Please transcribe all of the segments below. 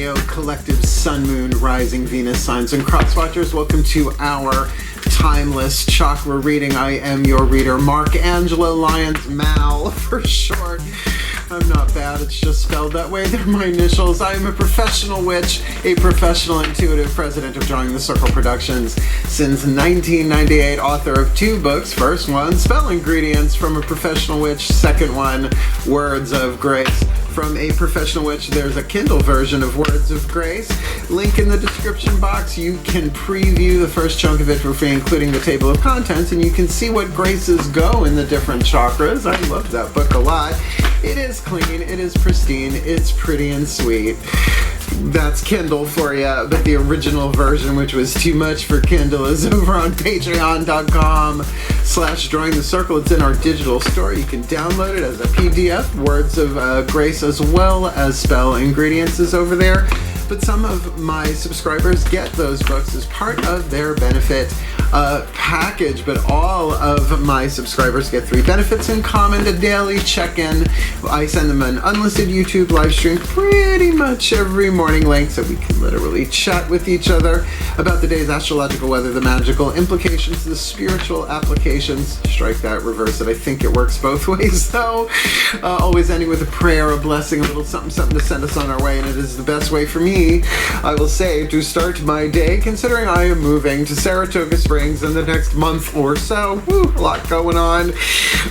Leo, collective sun, moon, rising Venus signs, and cross watchers. Welcome to our Timeless Chakra Reading. I am your reader, Mark Angelo, Lyons, Mal for short. I'm not bad, it's just spelled that way. They're my initials. I am a professional witch, a professional intuitive, president of Drawing the Circle Productions since 1998, author of 2 books. First one, Spell Ingredients from a Professional Witch. Second one, Words of Grace. From a Professional Witch, there's a Kindle version of Words of Grace. Link in the description box. You can preview the first chunk of it for free, including the table of contents, and you can see what graces go in the different chakras. I love that book a lot. It is clean, it is pristine, it's pretty and sweet. That's Kindle for you, but the original version, which was too much for Kindle, is over on patreon.com/Drawing the Circle. It's in our digital store. You can download it as a PDF. Words of Grace as well as Spell Ingredients is over there. But some of my subscribers get those books as part of their benefit package, but all of my subscribers get 3 benefits in common: a daily check-in. I send them an unlisted YouTube live stream pretty much every morning link, so we can literally chat with each other about the day's astrological weather, the magical implications, the spiritual applications. Strike that, reverse it. I think it works both ways though. Always ending with a prayer, a blessing, a little something to send us on our way, and it is the best way for me, I will say, to start my day, considering I am moving to Saratoga Springs in the next month or so. Woo, a lot going on.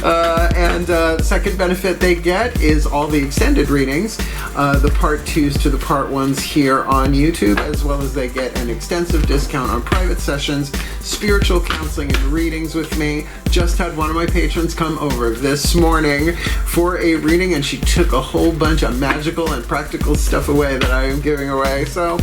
And second benefit they get is all the extended readings, the part 2s to the part 1s here on YouTube, as well as they get an extensive discount on private sessions, spiritual counseling, and readings with me. Just had one of my patrons come over this morning for a reading, and she took a whole bunch of magical and practical stuff away that I am giving away. So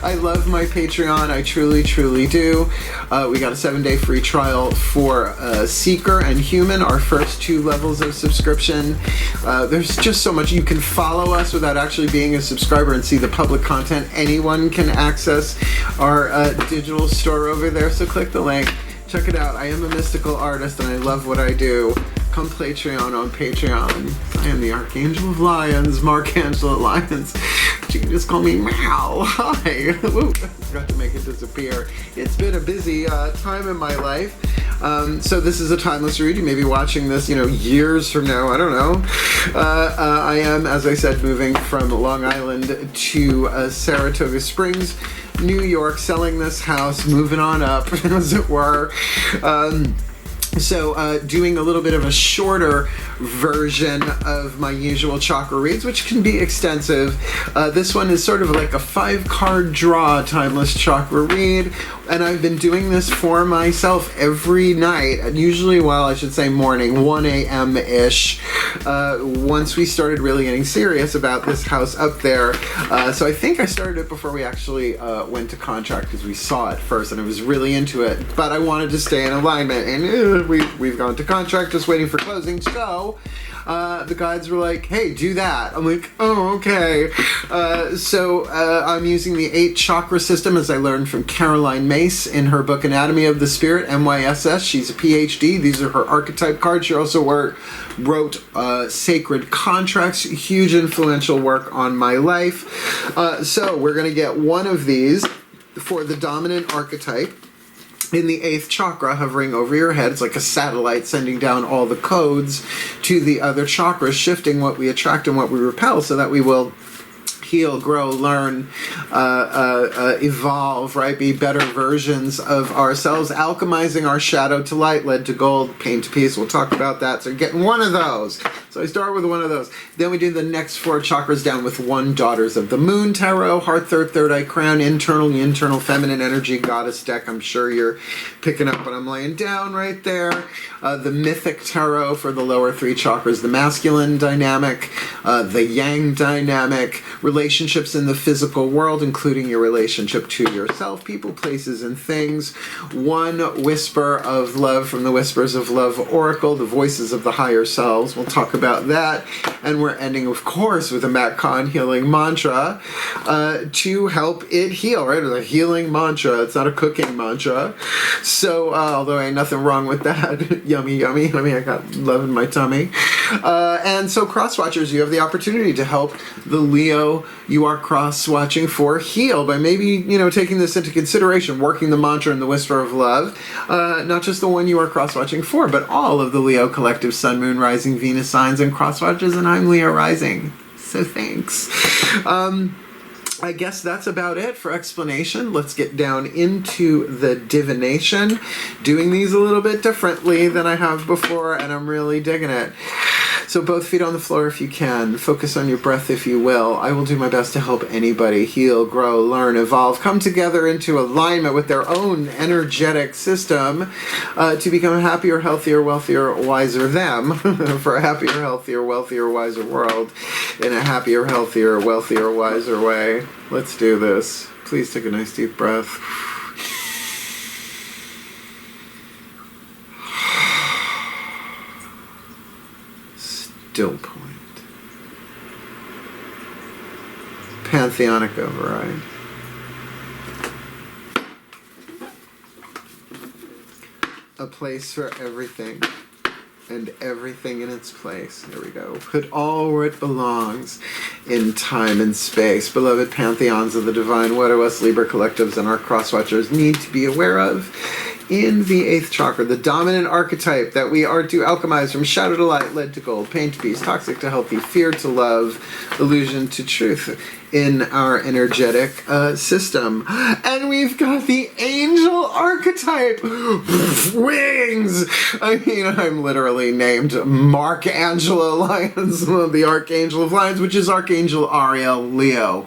I love my Patreon. I truly, truly do. We got a 7-day free trial for Seeker and Human, our first 2 levels of subscription. There's just so much. You can follow us without actually being a subscriber and see the public content. Anyone can access our digital store over there, so click the link. Check it out. I am a mystical artist and I love what I do. Come Patreon on Patreon. I am the Archangel of Lyons, Mark Angelo Lyons. You can just call me Mal. Hi. Woo. I forgot to make it disappear. It's been a busy time in my life. So this is a timeless read. You may be watching this, years from now. I don't know. I am, as I said, moving from Long Island to Saratoga Springs, New York, selling this house, moving on up, as it were. So doing a little bit of a shorter version of my usual chakra reads, which can be extensive. This one is sort of like a 5-card draw timeless chakra read, and I've been doing this for myself every night, usually, morning, 1 a.m.-ish, once we started really getting serious about this house up there. So I think I started it before we actually went to contract, because we saw it first and I was really into it, but I wanted to stay in alignment, and we've gone to contract, just waiting for closing. So the guides were like, hey, do that. I'm like, oh, okay. So I'm using the 8 chakra system, as I learned from Caroline Mace in her book Anatomy of the Spirit, MYSS. She's a PhD. These are her archetype cards. She also wrote Sacred Contracts, huge influential work on my life. So we're going to get one of these for the dominant archetype in the 8th chakra, hovering over your head. It's like a satellite sending down all the codes to the other chakras, shifting what we attract and what we repel, so that we will heal, grow, learn, evolve, right? Be better versions of ourselves. Alchemizing our shadow to light, lead to gold, pain to peace. We'll talk about that. So you're getting one of those. So I start with one of those. Then we do the next 4 chakras down with 1 Daughters of the Moon Tarot, Heart, Third Eye Crown, internal feminine energy goddess deck. I'm sure you're picking up what I'm laying down right there. The Mythic Tarot for the lower 3 chakras, the masculine dynamic, the yang dynamic, relationships in the physical world, including your relationship to yourself, people, places, and things. 1 Whisper of Love from the Whispers of Love Oracle, the voices of the higher selves. We'll talk about that. And we're ending, of course, with a Matt Kahn healing mantra to help it heal, right? It's a healing mantra. It's not a cooking mantra. So, although ain't nothing wrong with that. Yummy, yummy. I mean, I got love in my tummy. And so, cross watchers, you have the opportunity to help the Leo you are cross-watching for, heal by maybe, you know, taking this into consideration, working the mantra and the whisper of love, not just the one you are cross-watching for, but all of the Leo collective Sun, Moon, Rising, Venus signs and cross-watches, and I'm Leo Rising. So thanks. I guess that's about it for explanation. Let's get down into the divination. Doing these a little bit differently than I have before, and I'm really digging it. So both feet on the floor if you can. Focus on your breath if you will. I will do my best to help anybody heal, grow, learn, evolve, come together into alignment with their own energetic system to become a happier, healthier, wealthier, wiser them for a happier, healthier, wealthier, wiser world in a happier, healthier, wealthier, wiser way. Let's do this. Please take a nice deep breath. Still point. Pantheonic override. A place for everything and everything in its place. There we go. Put all where it belongs in time and space. Beloved pantheons of the divine, what do us Libra collectives and our crosswatchers need to be aware of in the 8th chakra, the dominant archetype that we are to alchemize from shadow to light, lead to gold, pain to peace, toxic to healthy, fear to love, illusion to truth in our energetic system. And we've got the angel archetype. Wings! I mean, I'm literally named Angelo Lyons, the Archangel of Lyons, which is Archangel Ariel Leo.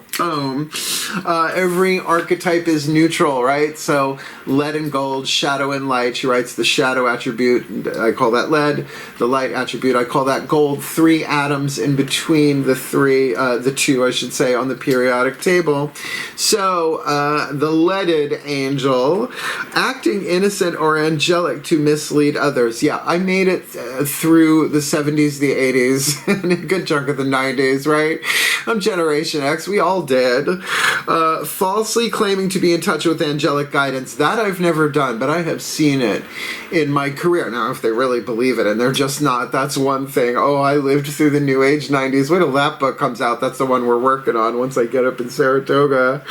Every archetype is neutral, right? So lead and gold, shadow and light. She writes the shadow attribute, I call that lead. The light attribute, I call that gold. 3 atoms in between the two, I should say, on the periodic table. So the leaded angel, acting innocent or angelic to mislead others. Yeah, I made it through the 70s, the 80s, and a good chunk of the 90s, right? I'm Generation X. We all did. Falsely claiming to be in touch with angelic guidance. That I've never done, but I have seen it in my career. Now, if they really believe it, and they're just not, that's one thing. Oh, I lived through the New Age 90s. Wait till that book comes out. That's the one we're working on once I get up in Saratoga.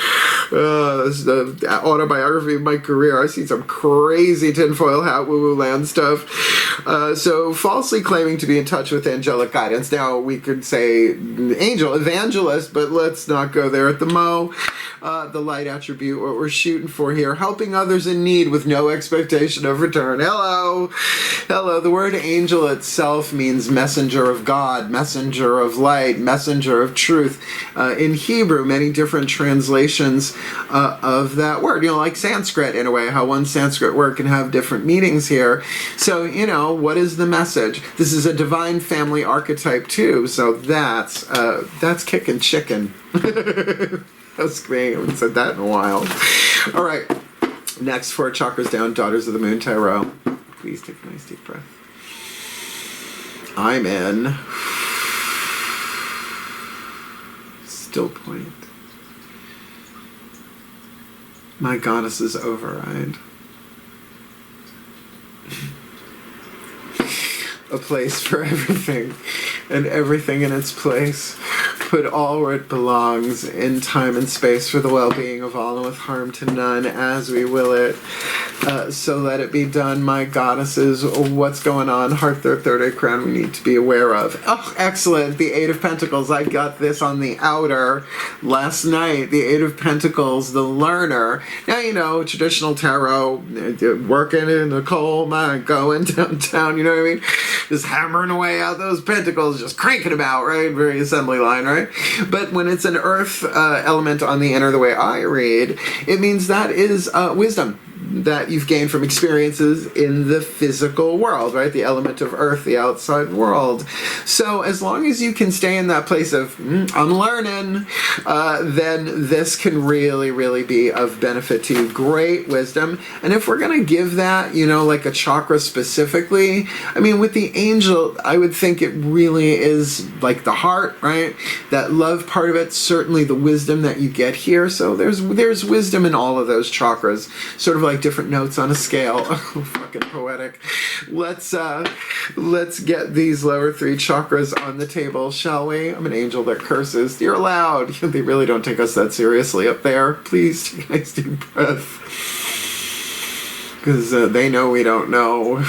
This is the autobiography of my career. I've seen some crazy tinfoil hat woo-woo land stuff. So, falsely claiming to be in touch with angelic guidance. Now, we could say angel, evangelist, but let's not go there at the mo. The light attribute, what we're shooting for here, helping others in need with no expectation of return. Hello. Hello. The word angel itself means messenger of God, messenger of light, messenger of truth. In Hebrew, many different translations of that word, you know, like Sanskrit in a way, how one Sanskrit word can have different meanings here. So, you know, what is the message? This is a divine family archetype too, so that's kicking chicken. That's great. I haven't said that in a while. All right. Next, 4 chakras down, Daughters of the Moon Tarot. Please take a nice deep breath. I'm in. Still point. My goddess's override. A place for everything and everything in its place. Put all where it belongs in time and space for the well-being of all and with harm to none as we will it. So let it be done, my goddesses. What's going on? Heart, third eye crown we need to be aware of. Oh, excellent. The 8 of Pentacles. I got this on the outer last night. The 8 of Pentacles, the learner. Now, you know, traditional tarot, working in the coal mine, going downtown, you know what I mean? Just hammering away out those pentacles, just cranking them out, right? Very assembly line, right? But when it's an earth element on the inner, the way I read, it means that is wisdom that you've gained from experiences in the physical world, right? The element of earth, the outside world. So as long as you can stay in that place of, I'm learning, then this can really, really be of benefit to you. Great wisdom. And if we're going to give that, you know, like a chakra specifically, I mean, with the angel, I would think it really is like the heart, right? That love part of it, certainly the wisdom that you get here. So there's wisdom in all of those chakras, sort of like different notes on a scale. Oh, fucking poetic. Let's get these lower 3 chakras on the table, shall we? I'm an angel that curses. You're allowed. They really don't take us that seriously up there. Please take a nice deep breath. Because they know we don't know.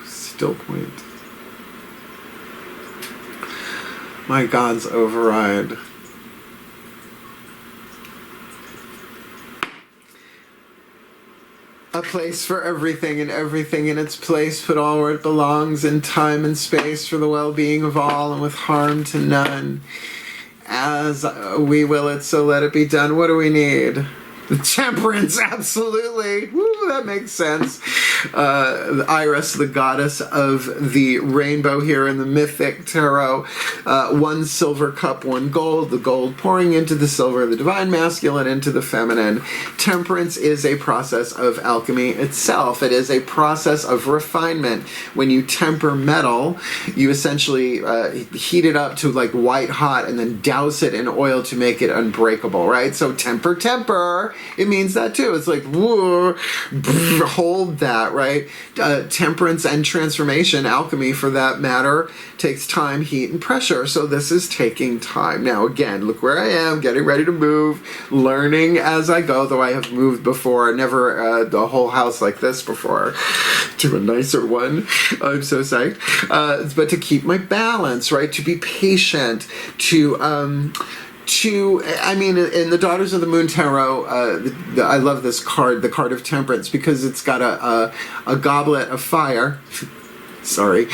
Still point. My God's override. A place for everything and everything in its place, put all where it belongs in time and space for the well-being of all and with harm to none. As we will it, so let it be done. What do we need? Temperance, absolutely. Woo, that makes sense. Iris, the goddess of the rainbow here in the mythic tarot. 1 silver cup, 1 gold. The gold pouring into the silver, the divine masculine into the feminine. Temperance is a process of alchemy itself. It is a process of refinement. When you temper metal, you essentially heat it up to like white hot and then douse it in oil to make it unbreakable, right? So temper. It means that too. It's like, whoa, hold that, right? Temperance and transformation, alchemy for that matter, takes time, heat, and pressure. So this is taking time. Now, again, look where I am, getting ready to move, learning as I go, though I have moved before, never the whole house like this before, to a nicer one. I'm so psyched. But to keep my balance, right? To be patient, I mean, in the Daughters of the Moon Tarot, I love this card, the card of Temperance, because it's got a goblet of fire, sorry,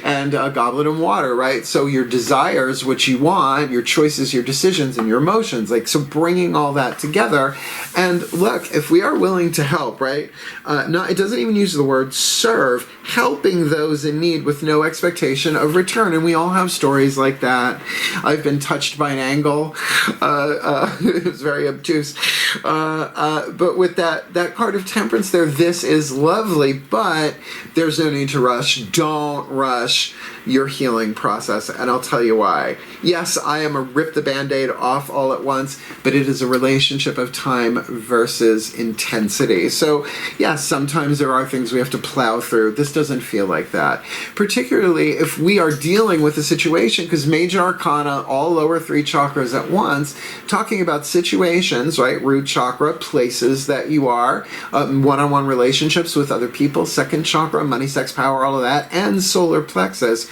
and a goblet of water, right? So your desires, what you want, your choices, your decisions, and your emotions, like, so bringing all that together. And look, if we are willing to help, right? It doesn't even use the word serve, helping those in need with no expectation of return. And we all have stories like that. I've been touched by an angle. It was very obtuse. But with that card of Temperance there, this is lovely, but there's no need to rush. Don't rush your healing process, and I'll tell you why. Yes, I am a rip the Band-Aid off all at once, but it is a relationship of time versus intensity. So yes, sometimes there are things we have to plow through. This doesn't feel like that, particularly if we are dealing with a situation, because major arcana, all lower 3 chakras at once, talking about situations, right? Root chakra, places that you are, one-on-one relationships with other people, 2nd chakra, money, sex, power, all of that, and solar plexus,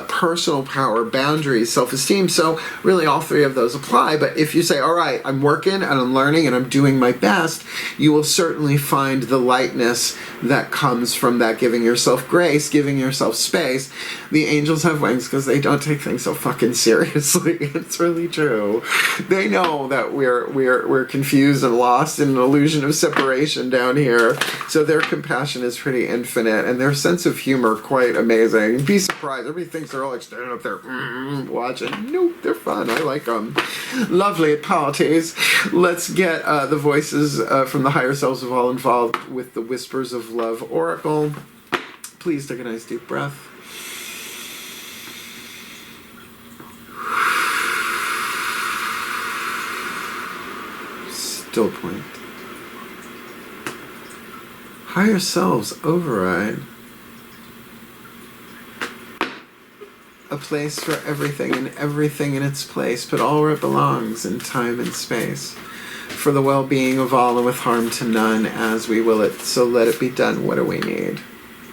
personal power, boundaries, self-esteem. So really all 3 of those apply. But if you say, all right, I'm working and I'm learning and I'm doing my best, you will certainly find the lightness that comes from that, giving yourself grace, giving yourself space. The angels have wings because they don't take things so fucking seriously. It's really true. They know that we're confused and lost in an illusion of separation down here. So their compassion is pretty infinite and their sense of humor quite amazing. Be surprised. Everybody thinks they're all like standing up there watching. Nope, they're fun. I like them. Lovely at parties. Let's get the voices from the higher selves of all involved with the Whispers of Love Oracle. Please take a nice deep breath. Still point. Higher selves override. A place for everything and everything in its place, but all where it belongs in time and space. For the well-being of all and with harm to none, as we will it, so let it be done. What do we need?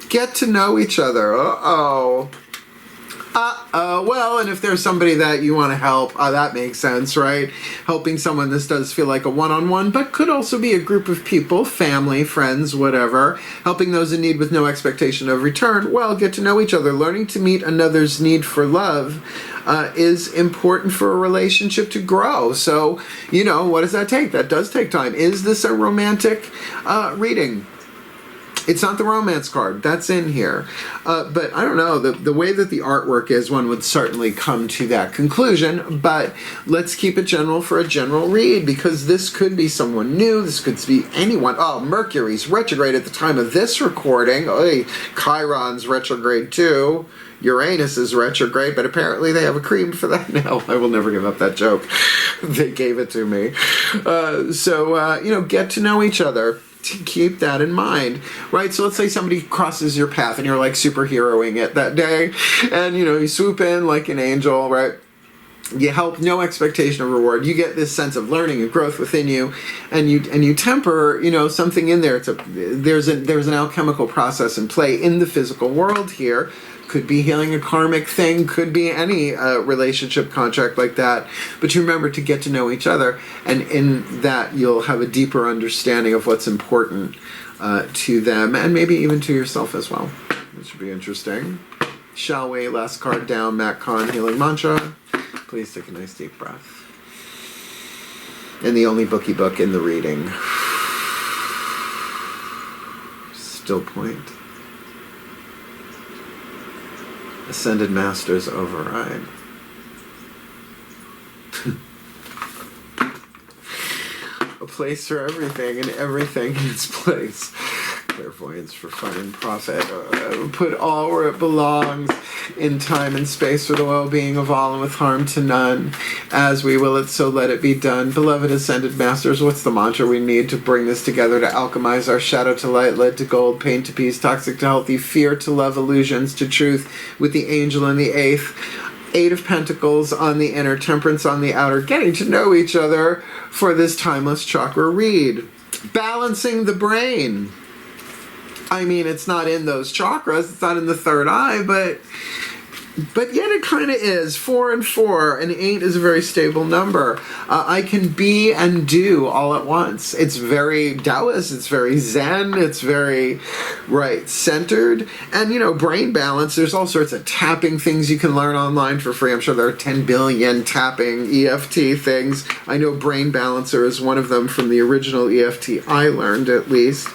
Get to know each other. Uh-oh. Well, and if there's somebody that you want to help, that makes sense, right? Helping someone, this does feel like a one-on-one, but could also be a group of people, family, friends, whatever. Helping those in need with no expectation of return. Well, get to know each other. Learning to meet another's need for love is important for a relationship to grow. So, you know, what does that take? That does take time. Is this a romantic reading? It's not the romance card. That's in here. But I don't know. The way that the artwork is, one would certainly come to that conclusion. But let's keep it general for a general read, because this could be someone new. This could be anyone. Oh, Mercury's retrograde at the time of this recording. Oh, Chiron's retrograde too. Uranus is retrograde, but apparently they have a cream for that now. I will never give up that joke. They gave it to me. Get to know each other. To keep that in mind, right? So let's say somebody crosses your path and you're like superheroing it that day, and you swoop in like an angel, right? You help, no expectation of reward. You get this sense of learning and growth within you, and you temper, something in there. There's an alchemical process in play in the physical world here. Could be healing a karmic thing, could be any relationship contract like that. But you remember to get to know each other, and in that you'll have a deeper understanding of what's important to them, and maybe even to yourself as well. Which should be interesting. Shall we? Last card down, Matt Kahn, Healing Mantra. Please take a nice deep breath. And the only bookie book in the reading. Still point. Ascended Masters override. A place for everything, and everything in its place. Clairvoyance for fun and profit. Put all where it belongs, in time and space, for the well-being of all and with harm to none. As we will it, so let it be done. Beloved Ascended Masters, what's the mantra we need to bring this together, to alchemize our shadow to light, lead to gold, pain to peace, toxic to healthy, fear to love, illusions to truth, with the angel in the eighth, Eight of Pentacles on the inner, Temperance on the outer, getting to know each other for this Timeless Chakra Read. Balancing the brain. I mean, it's not in those chakras, it's not in the third eye, but yet it kind of is. 4 and 4, and 8 is a very stable number. I can be and do all at once. It's very Taoist, it's very Zen, it's very centered. And, brain balance, there's all sorts of tapping things you can learn online for free. I'm sure there are 10 billion tapping EFT things. I know Brain Balancer is one of them from the original EFT I learned, at least.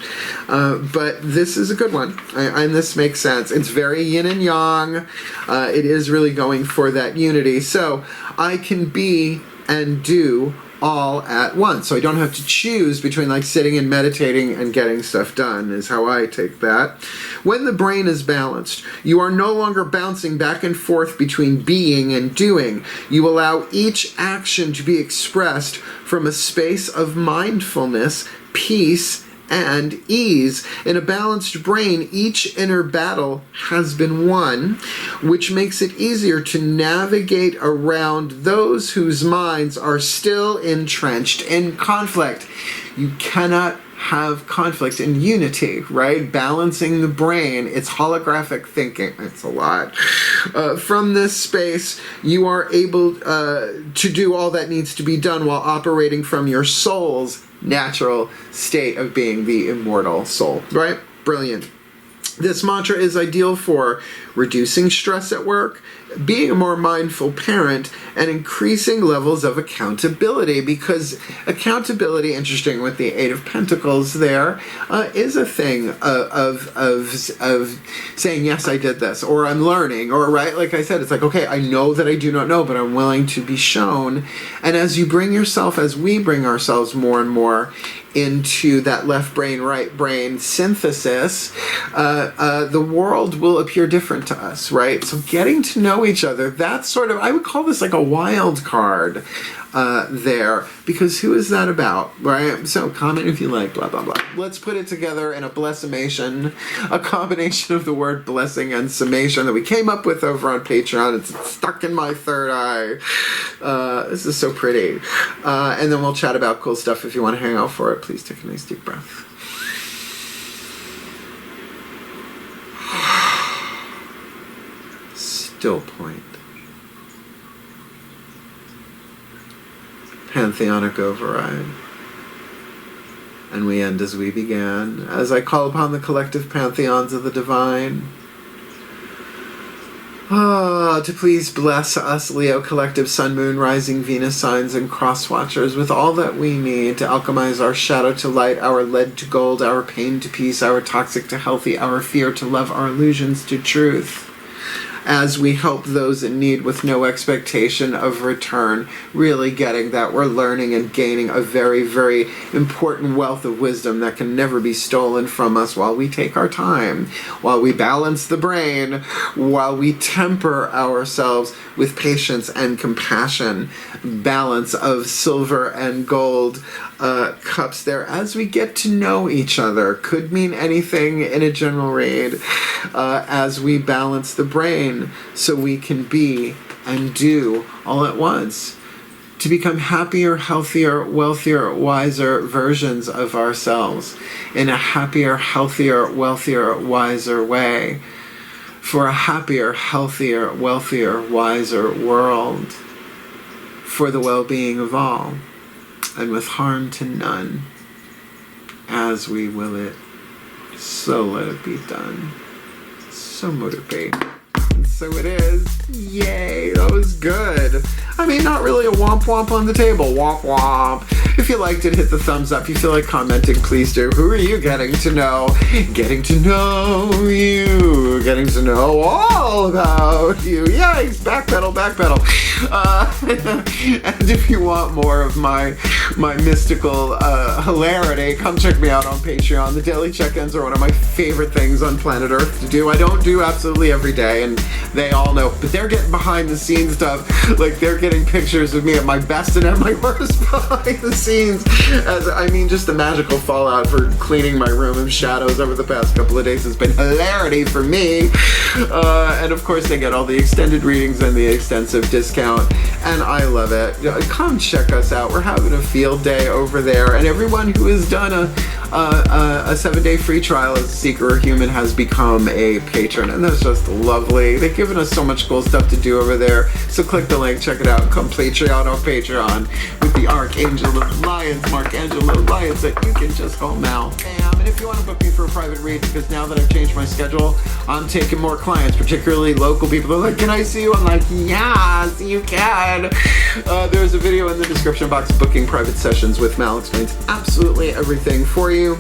But this is a good one, and this makes sense. It's very yin and yang. It is really going for that unity. So I can be and do all at once. So I don't have to choose between sitting and meditating and getting stuff done, is how I take that. When the brain is balanced, you are no longer bouncing back and forth between being and doing. You allow each action to be expressed from a space of mindfulness, peace, and ease. In a balanced brain, each inner battle has been won, which makes it easier to navigate around those whose minds are still entrenched in conflict. You cannot have conflict and unity, right? Balancing the brain, it's holographic thinking. It's a lot. From this space, you are able to do all that needs to be done while operating from your soul's natural state of being, the immortal soul, right? Brilliant. This mantra is ideal for reducing stress at work, being a more mindful parent, and increasing levels of accountability, because accountability, interesting with the Eight of Pentacles there, is a thing of saying, yes, I did this, or I'm learning, or like I said, it's okay, I know that I do not know, but I'm willing to be shown. And as you bring yourself, as we bring ourselves more and more into that left brain, right brain synthesis, the world will appear different to us, right? So getting to know each other, that's sort of, I would call this a wild card there, because who is that about, right? So comment if you like, blah, blah, blah. Let's put it together in a blessimation, a combination of the word blessing and summation that we came up with over on Patreon. It's stuck in my third eye. This is so pretty. And then we'll chat about cool stuff. If you want to hang out for it, please take a nice deep breath. Still point. Pantheonic override. And we end as we began, as I call upon the collective pantheons of the divine To please bless us, Leo Collective, Sun, Moon, Rising, Venus signs, and cross watchers with all that we need to alchemize our shadow to light, our lead to gold, our pain to peace, our toxic to healthy, our fear to love, our illusions to truth. As we help those in need with no expectation of return, really getting that we're learning and gaining a very, very important wealth of wisdom that can never be stolen from us while we take our time, while we balance the brain, while we temper ourselves with patience and compassion, balance of silver and gold cups there as we get to know each other. Could mean anything in a general read, as we balance the brain so we can be and do all at once to become happier, healthier, wealthier, wiser versions of ourselves in a happier, healthier, wealthier, wiser way for a happier, healthier, wealthier, wiser world for the well-being of all and with harm to none. As we will it, so let it be done. So motivate. And so it is. Yay, that was good. I mean, not really a womp womp on the table. Womp womp. If you liked it, hit the thumbs up. If you feel like commenting, please do. Who are you getting to know? Getting to know you. Getting to know all about you. Yikes, backpedal, backpedal. And if you want more of my mystical hilarity, come check me out on Patreon. The daily check-ins are one of my favorite things on planet Earth to do. I don't do absolutely every day, and they all know, but they're getting behind the scenes stuff. Like, they're getting pictures of me at my best and at my worst behind the scenes. Just the magical fallout for cleaning my room of shadows over the past couple of days has been hilarity for me. And of course, they get all the extended readings and the extensive discount, and I love it. Come check us out. We're having a field day over there, and everyone who has done a 7-day free trial as a seeker or human has become a patron, and that's just lovely. They've given us so much cool stuff to do over there, so click the link, check it out. Come Patreon on Patreon with the Archangel of Lyons, Angelo Lyons, that you can just call Mal. And if you want to book me for a private read, because now that I've changed my schedule, I'm taking more clients, particularly local people. They're like, can I see you? I'm like, yes, you can. There's a video in the description box booking private sessions with Mal. Explains absolutely everything for you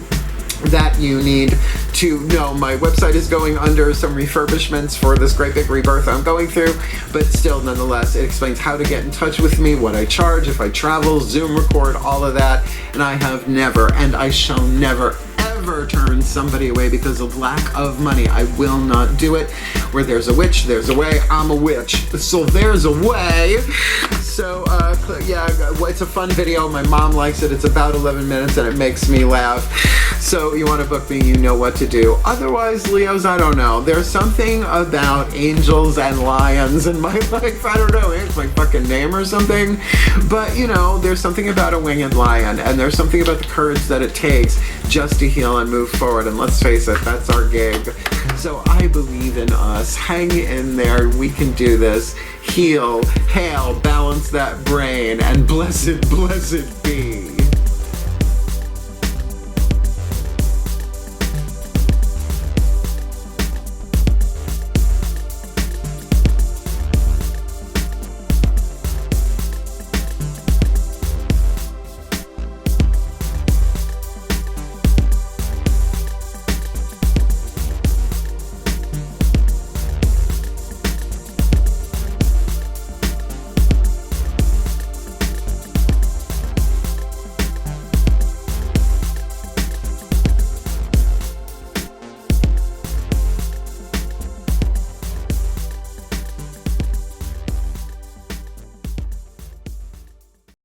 that you need to know. My website is going under some refurbishments for this great big rebirth I'm going through, but still, nonetheless, it explains how to get in touch with me, what I charge, if I travel, Zoom record, all of that. And I have never, and I shall never, ever turn somebody away because of lack of money. I will not do it. Where there's a witch, there's a way. I'm a witch, so there's a way. So, yeah, it's a fun video. My mom likes it. It's about 11 minutes and it makes me laugh. So you want to book me, you know what to do. Otherwise, Leos, I don't know. There's something about angels and lions in my life. I don't know. It's my fucking name or something. But, you know, there's something about a winged lion, and there's something about the courage that it takes just to heal and move forward. And let's face it, that's our gig. So I believe in us. Hang in there. We can do this. Heal, hail, balance that brain, and blessed, blessed be.